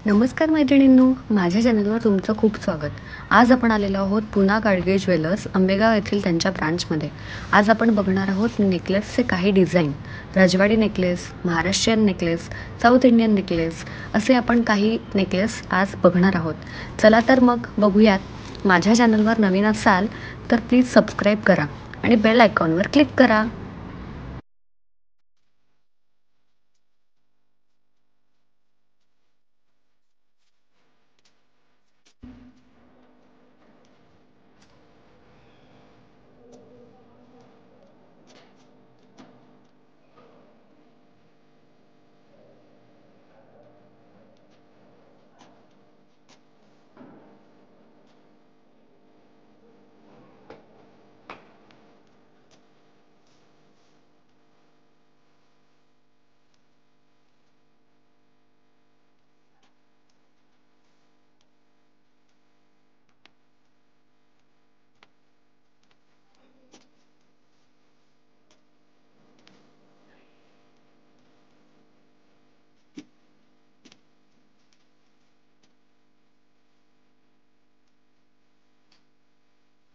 नमस्कार मैत्रिणींनो, माझ्या चॅनलवर तुमचं खूप स्वागत. आज आपण आलेलो आहोत पुन्हा गाडगे ज्वेलर्स आंबेगाव येथील त्यांच्या ब्रांचमध्ये. आज आपण बघणार आहोत नेकलेसचे काही डिझाईन. राजवाडी necklace, Maharashtrian necklace, south Indian necklace असे आपण काही नेकलेस आज बघणार आहोत. चला तर मग बघूयात. माझ्या चॅनलवर नवीन असाल तर प्लीज सबस्क्राईब करा आणि बेल आयकॉनवर क्लिक करा.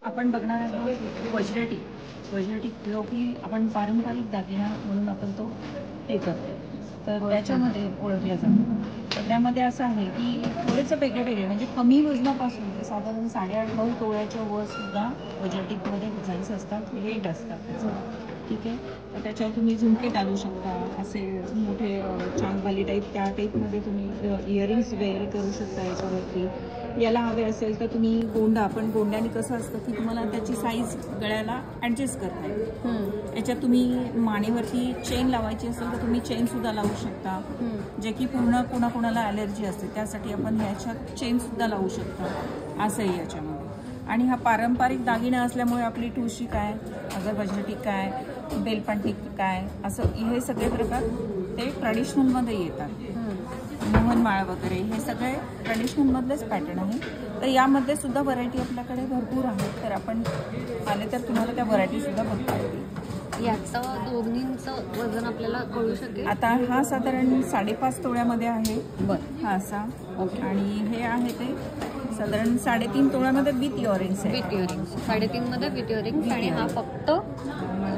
आपण बघणार आहोत वज्रटी जो की आपण पारंपरिक दागिना म्हणून आपण तो हे करतो. तर त्याच्यामध्ये ओळखलं जातं. तर त्यामध्ये असं आहे की थोडेसे वेगळे म्हणजे कमी वजनापासून ते साधारण 8.5-9 तोळ्याच्या वर सुद्धा वज्रटीमध्ये डिझाईन्स असतात, रेट असतात त्याचं. ठीक आहे. तर त्याच्यावर तुम्ही झुमके टाळू शकता, असे मोठे चांगवाली टाईप त्या टाईपमध्ये तुम्ही इयरिंग्स वेअर करू शकता याच्यावरती. याला हवे असेल तर तुम्ही गोंडा, पण गोंड्याने कसं असतं की तुम्हाला त्याची साईज गळ्याला ॲडजस्ट करता येईल. याच्यात तुम्ही मानेवरती चेन लावायची असेल तर तुम्ही चेन सुद्धा लावू शकता, जे की पूर्ण कोणाकोणाला ॲलर्जी असते त्यासाठी आपण ह्याच्यात चेन सुद्धा लावू शकता असंही याच्यामध्ये. आणि हा पारंपरिक दागिना असल्यामुळे आपली ठुशी काय, अगर वज्रटी काय, बेलपांटी काय, असं हे सगळे प्रकार ते ट्रॅडिशनलमध्ये येतात. मोहनमाळ वगैरे हे सगळे ट्रॅडिशनलमधलेच पॅटर्न आहे. तर यामध्ये सुद्धा व्हरायटी आपल्याकडे भरपूर आहेत. तर आपण आले तर तुम्हाला त्या व्हरायटी सुद्धा बघता येतील. याचं दोन्हींचं वजन आपल्याला कळू शकेल. आता हा साधारण 5.5 तोळ्यामध्ये आहे. बरं. हा असा. आणि हे आहे ते साधारण 3.5 तोळ्यामध्ये विथ इयरिंग्स आहे. विथ इयरिंग्स 3.5 मध्ये विथ इयरिंग्स आणि हा फक्त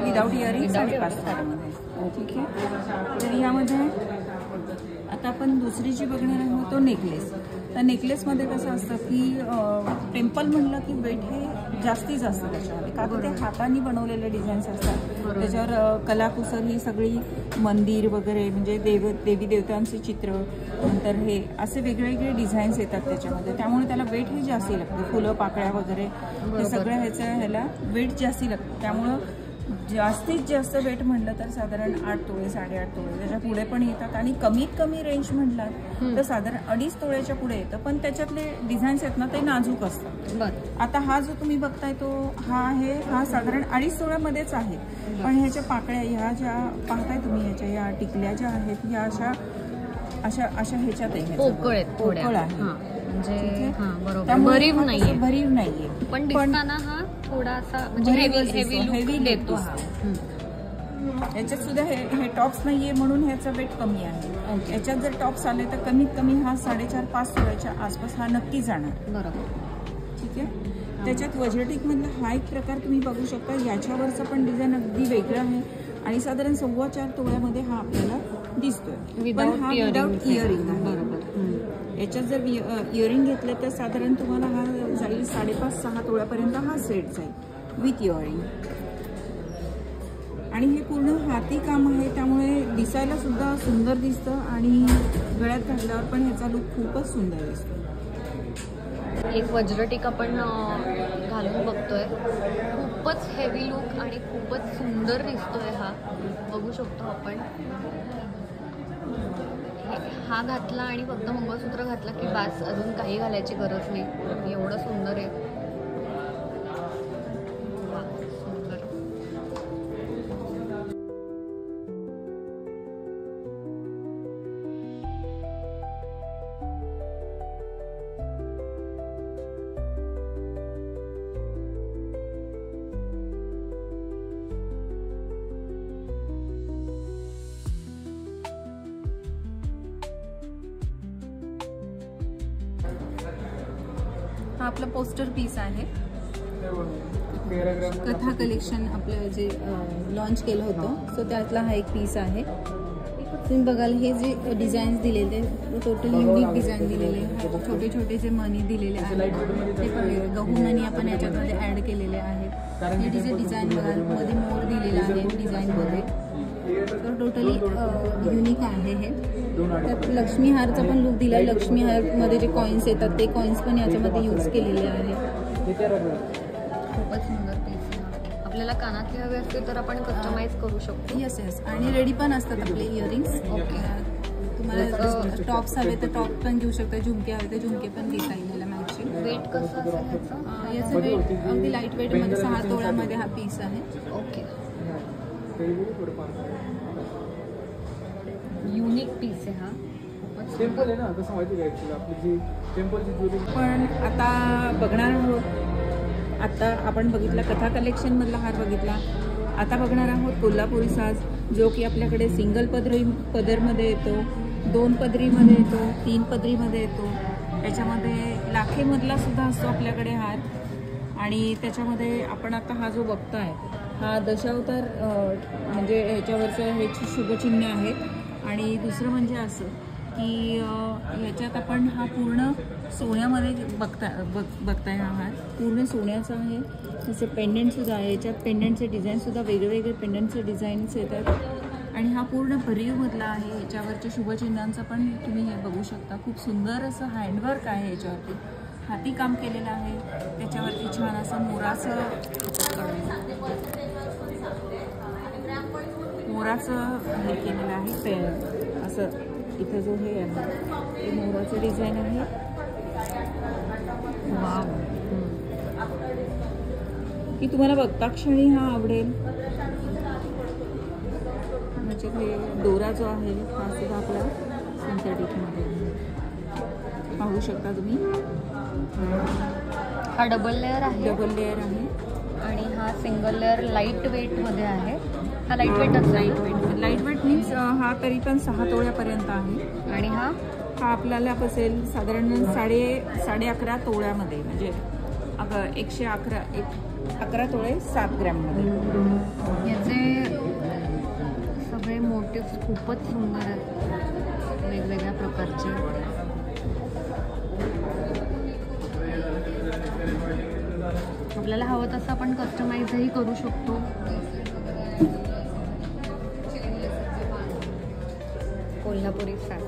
विदाउट इयरिंग्स 5.5 तोळ्यामध्ये. ठीक आहे. तर यामध्ये आता आपण दुसरी जी बघणार आहोत तो नेकलेस. तर नेकलेसमध्ये कसं असतं की टेम्पल म्हणलं की वेट हे जास्तीच असतं त्याच्यामध्ये, का तर ते हाताने बनवलेले डिझाईन्स असतात. त्याच्यावर कलाकुसर ही सगळी मंदिर वगैरे म्हणजे देवी देवतांचे चित्र, नंतर हे असे वेगवेगळे डिझाईन्स येतात त्याच्यामध्ये. त्यामुळे त्याला वेट हे जास्ती लागतं. फुलं पाकळ्या वगैरे हे सगळं ह्याला वेट जास्ती लागतं. त्यामुळं जास्तीत जास्त वेट म्हटलं तर साधारण 8 तोळे 8.5 तोळे त्याच्या पुढे पण येतात. आणि कमीत कमी रेंज म्हटलं तर साधारण 2.5 तोळ्याच्या पुढे येतं. पण त्याच्यातले डिझाईन्स आहेत ना ते नाजूक असतात. आता हा जो तुम्ही बघताय तो हा आहे, हा साधारण 2.5 तोळ्यामध्येच आहे. पण ह्याच्या पाकळ्या ह्या ज्या पाहताय तुम्ही, ह्याच्या या टिकल्या ज्या आहेत ह्या अशा ह्याच्यात आहे, पोकळ आहे. म्हणजे भरीव नाहीये पण दिसताना हा थोडासा म्हणजे हेवी देतो. याच्यात सुद्धा हे टॉप्स नाहीये म्हणून ह्याचा वेट कमी आहे. याच्यात जर टॉप्स आले तर कमीत कमी हा 4.5-5 तोळ्याच्या आसपास हा नक्की जाणार. बरोबर. ठीक आहे. त्याच्यात वज्रटीक मधला हा एक प्रकार तुम्ही बघू शकता. याच्यावरचा पण डिझाईन अगदी वेगळं आहे आणि साधारण 4.25 तोळ्यामध्ये हा आपल्याला दिसतोय. पण हा विदाउट इयरिंग आहे. बरोबर. याच्यात जर इयरिंग घेतलं तर साधारण तुम्हाला हा जाईल 5.5-6 तोळ्यापर्यंत हा सेट जाईल विथ इयरिंग. आणि हे पूर्ण हाती काम आहे त्यामुळे दिसायला सुद्धा सुंदर दिसतं आणि गळ्यात घातल्यावर पण ह्याचा लुक खूपच सुंदर दिसतो. एक वज्रटीक आपण घालून बघतोय. खूपच हेवी लुक आणि खूपच सुंदर दिसतोय. हा बघू शकतो आपण. हा घातला आणि फक्त मंगळसूत्र घातला की बास, अजून काही घालायची गरज नाही. एवढं सुंदर आहे. हा आपला पोस्टर पीस आहे. कथा कलेक्शन आपलं जे लॉन्च केलं होतं सो त्यातला हा एक पीस आहे. तुम्ही बघाल हे जे डिझाईन्स दिलेले टोटल युनिक डिझाईन दिलेले, छोटे छोटे जे मनी दिलेले आहेत ते पण गहू मनी आपण याच्यामध्ये ॲड केलेले आहेत. हे जे डिझाईन बघाल मध्ये मोर दिलेला आहे डिझाईनमध्ये, तर टोटली युनिक आहे हे. त्यात लक्ष्मी हारचा पण लुक दिला. लक्ष्मी हारमध्ये जे कॉईन्स येतात ते कॉईन्स पण याच्यामध्ये यूज केलेले आहे. खूपच सुंदर पीस आहे. आपल्याला कानातले हवे असतील तर आपण कस्टमाइज करू शकतो. येस येस, आणि रेडी पण असतात आपले इयरिंग्स. ओके, तुम्हाला टॉप्स हवे तर टॉप पण घेऊ शकता, झुमके हवे तर झुमके पण घेता येईल याला मॅचिंग. वेट कसं असेल याचं वेट अगदी लाईट वेटमध्ये 6 तोळ्यामध्ये हा पीस आहे. ओके, युनिक पीस आहे हा. टेम्पल आहे ना, कसं माहिती आहे आपली जी टेम्पलची ज्वेलरी. पण आता बघणार आहोत. आता आपण बघितला कथा कलेक्शनमधला हार बघितला. आता बघणार आहोत कोल्हापुरी साज, जो की आपल्याकडे सिंगल पदरमध्ये येतो, 2 पदरीमध्ये येतो, 3 पदरीमध्ये येतो. त्याच्यामध्ये लाखेमधला सुद्धा असतो आपल्याकडे हार. आणि त्याच्यामध्ये आपण आता हा जो बघताय हा दशावतार म्हणजे ह्याच्यावरचं हे शुभचिन्ह आहेत. आणि दुसरं म्हणजे असं की ह्याच्यात आपण हा पूर्ण सोन्यामध्ये बघताय. हा हार पूर्ण सोन्याचा आहे. तसे पेंडंटसुद्धा आहे. याच्यात पेंडंटचे डिझाईनसुद्धा वेगवेगळे पेंडंटचे डिझाईन्स येतात. आणि हा पूर्ण भरीवमधला आहे. याच्यावरच्या शुभचिन्हांचं पण तुम्ही हे बघू शकता. खूप सुंदर असं हँडवर्क आहे याच्यावरती, हाती काम केलेलं आहे. त्याच्यावरती छान असं मोराचं हे केलेलं आहे. असं इथं जो हे आहे ते मोराचं डिझाईन आहे. वाव, की तुम्हाला बघता क्षणी हा आवडेल. म्हणजे हे दोरा जो आहे हा सुद्धा आपला सिंथेटिकमध्ये पाहू शकता तुम्ही. हा डबल लेअर आहे. डबल लेअर आहे. आणि हा सिंगल लेअर लाईट वेटमध्ये आहे. हा light weight light weight means हा तरी पण 6 तोळ्यापर्यंत आहे. आणि हा आपल्याला बसेल साधारण 11.5 तोळ्यामध्ये, म्हणजे 11 तोळे 7 ग्रॅममध्ये. याचे सगळे मोटिव्स खूपच सुंदर आहेत, वेगवेगळ्या प्रकारचे. आपल्याला हवं तसं आपण कस्टमाइजही करू शकतो. कोल्हापुरी साज.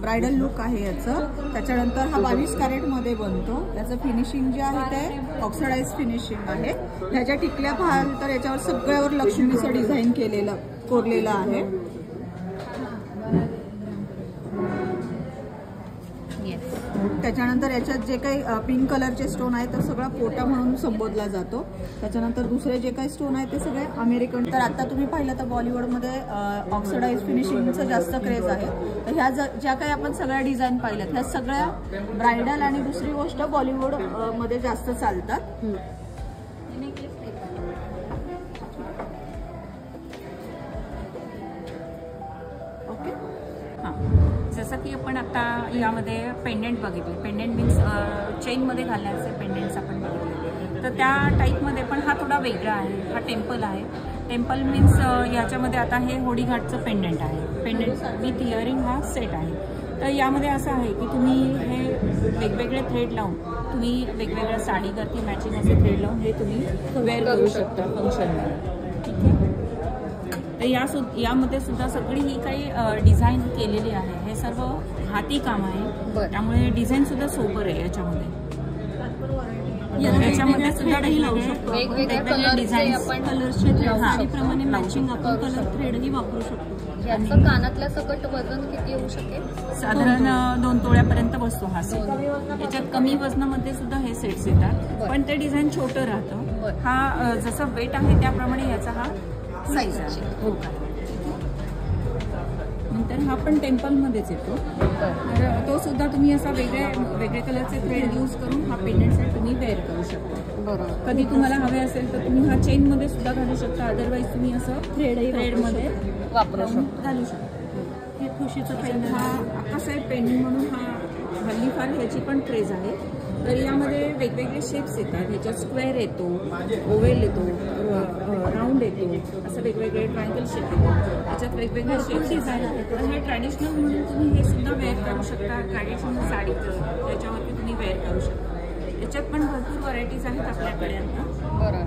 ब्रायडल लुक आहे याचं. त्याच्यानंतर हा 22 कॅरेटमध्ये बनतो. याचं फिनिशिंग जे आहे ते ऑक्सिडाइज फिनिशिंग आहे. ह्याच्या टिकल्या पाहाल तर याच्यावर सगळ्यावर लक्ष्मीचं डिझाईन कोरलेलं आहे. त्याच्यानंतर याच्यात जे काही पिंक कलरचे स्टोन आहेत तर सगळा पोटा म्हणून संबोधला जातो. त्याच्यानंतर दुसरे जे काही स्टोन आहेत ते सगळे अमेरिकन. तर आता तुम्ही पाहिलं तर बॉलिवूडमध्ये ऑक्सिडाइज फिनिशिंगचं जास्त क्रेज आहे. तर ह्या ज्या काही आपण सगळ्या डिझाईन पाहिल्यात ह्या सगळ्या ब्रायडल आणि दुसरी गोष्ट बॉलिवूड मध्ये जास्त चालतात. ओके, हां, जसं की आपण आता यामध्ये पेंडेंट बघितले. पेंडेंट मीन्स चेनमध्ये घालण्याचे पेंडेंट्स आपण बघितले. तर त्या टाईपमध्ये पण हा थोडा वेगळा आहे. हा टेम्पल आहे. टेम्पल मीन्स याच्यामध्ये आता हे होडीघाटचं पेंडेंट आहे. पेंडेंट विथ इयरिंग हा सेट आहे. तर यामध्ये असं आहे की तुम्ही हे वेगवेगळे थ्रेड लावून तुम्ही वेगवेगळ्या साडीवरती मॅचिंग असे थ्रेड लावून हे तुम्ही वेअर करू शकता फंक्शनमध्ये. ठीक आहे. तर यामध्ये सुद्धा सगळी ही काही डिझाईन केलेली आहे. हे सर्व हाती काम आहे. त्यामुळे डिझाईन सुद्धा सोबर आहे याच्यामध्ये. याच्यामध्ये सुद्धा लावू शकतो. वेगवेगळे कलर्सचे साडीप्रमाणे मॅचिंग आपण कलर थ्रेडही वापरू शकतो. याचं कानातल्या सकट वजन किती येऊ शकेल? साधारण 2 तोळ्यापर्यंत बसतो हा सेट. याच्यात कमी वजनामध्ये सुद्धा हे सेट्स येतात, पण ते डिझाईन छोटं राहतं. हा जसं वेट आहे त्याप्रमाणे याचा हा साईज आहे. हो का. नंतर हा पण टेम्पलमध्येच येतो, तर तो सुद्धा तुम्ही असा वेगळे कलरचे थ्रेड यूज करून हा पेंडंट सेट तुम्ही वेअर करू शकता. बरोबर. कधी तुम्हाला हवे असेल तर तुम्ही हा चेनमध्ये सुद्धा घालू शकता, अदरवाईज तुम्ही असं थ्रेडमध्ये वापरू शकता, घालू शकता. हे ठुशीचं पेंडंट हा कसं आहे, पेंडंट म्हणून हा हल्ली फार ह्याची पण क्रेज आहे. तर यामध्ये वेगवेगळे शेप्स येतात. ह्याच्यात स्क्वेअर येतो, ओवेल येतो, राऊंड येतो, असं वेगवेगळे ट्रायंगल शेप येतो. त्याच्यात वेगवेगळे शेप्स डिझाईन आहेत. तर हे ट्रॅडिशनल म्हणून तुम्ही हे सुद्धा वेअर करू शकता. ट्रॅडिशनल साडीचं त्याच्यावरती तुम्ही वेअर करू शकता. याच्यात पण भरपूर व्हरायटीज आहेत आपल्याकडे आता. बरं.